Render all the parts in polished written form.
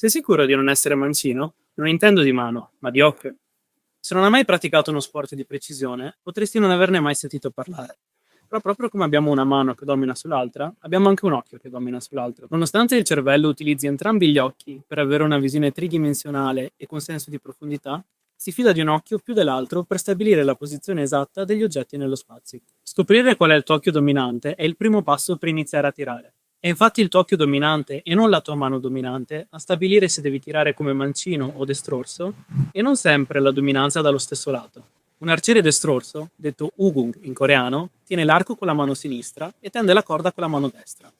Sei sicuro di non essere mancino? Non intendo di mano, ma di occhio. Se non hai mai praticato uno sport di precisione, potresti non averne mai sentito parlare. Però proprio come abbiamo una mano che domina sull'altra, abbiamo anche un occhio che domina sull'altro. Nonostante il cervello utilizzi entrambi gli occhi per avere una visione tridimensionale e con senso di profondità, si fida di un occhio più dell'altro per stabilire la posizione esatta degli oggetti nello spazio. Scoprire qual è il tuo occhio dominante è il primo passo per iniziare a tirare. È infatti il tuo occhio dominante e non la tua mano dominante a stabilire se devi tirare come mancino o destrorso, e non sempre la dominanza dallo stesso lato. Un arciere destrorso, detto Ugung in coreano, tiene l'arco con la mano sinistra e tende la corda con la mano destra.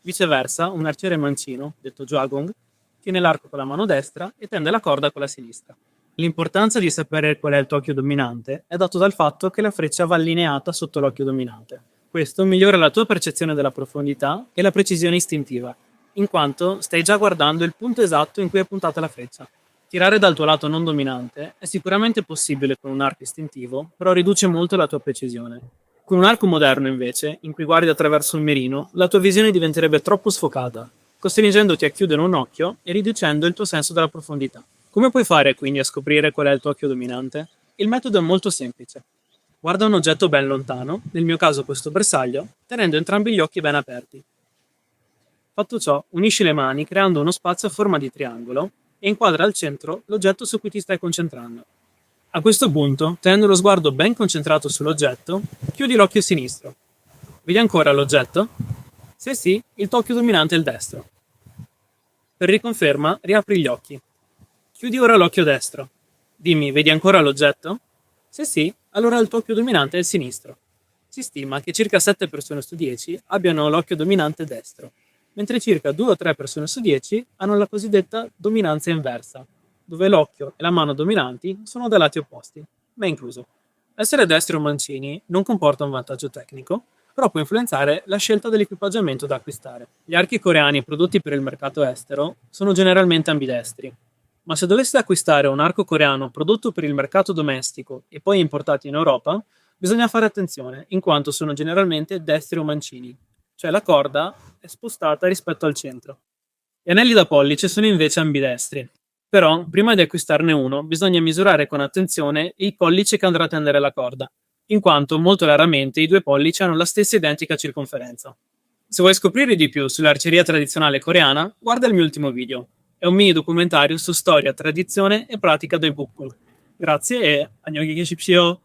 Viceversa, un arciere mancino, detto Jwagong, tiene l'arco con la mano destra e tende la corda con la sinistra. L'importanza di sapere qual è il tuo occhio dominante è dato dal fatto che la freccia va allineata sotto l'occhio dominante. Questo migliora la tua percezione della profondità e la precisione istintiva, in quanto stai già guardando il punto esatto in cui è puntata la freccia. Tirare dal tuo lato non dominante è sicuramente possibile con un arco istintivo, però riduce molto la tua precisione. Con un arco moderno, invece, in cui guardi attraverso il mirino, la tua visione diventerebbe troppo sfocata, costringendoti a chiudere un occhio e riducendo il tuo senso della profondità. Come puoi fare quindi a scoprire qual è il tuo occhio dominante? Il metodo è molto semplice. Guarda un oggetto ben lontano, nel mio caso questo bersaglio, tenendo entrambi gli occhi ben aperti. Fatto ciò, unisci le mani creando uno spazio a forma di triangolo e inquadra al centro l'oggetto su cui ti stai concentrando. A questo punto, tenendo lo sguardo ben concentrato sull'oggetto, chiudi l'occhio sinistro. Vedi ancora l'oggetto? Se sì, il tuo occhio dominante è il destro. Per riconferma, riapri gli occhi. Chiudi ora l'occhio destro. Dimmi, vedi ancora l'oggetto? Se sì, allora il tuo occhio dominante è il sinistro. Si stima che circa 7 persone su 10 abbiano l'occhio dominante destro, mentre circa 2 o 3 persone su 10 hanno la cosiddetta dominanza inversa, dove l'occhio e la mano dominanti sono da lati opposti, me incluso. Essere destri o mancini non comporta un vantaggio tecnico, però può influenzare la scelta dell'equipaggiamento da acquistare. Gli archi coreani prodotti per il mercato estero sono generalmente ambidestri, ma se doveste acquistare un arco coreano prodotto per il mercato domestico e poi importato in Europa, bisogna fare attenzione, in quanto sono generalmente destri o mancini, cioè la corda è spostata rispetto al centro. Gli anelli da pollice sono invece ambidestri, però prima di acquistarne uno bisogna misurare con attenzione il pollice che andrà a tendere la corda, in quanto molto raramente i due pollici hanno la stessa identica circonferenza. Se vuoi scoprire di più sull'arceria tradizionale coreana, guarda il mio ultimo video. È un mini documentario su storia, tradizione e pratica del Bukkul. Grazie e 안녕히 계십시오.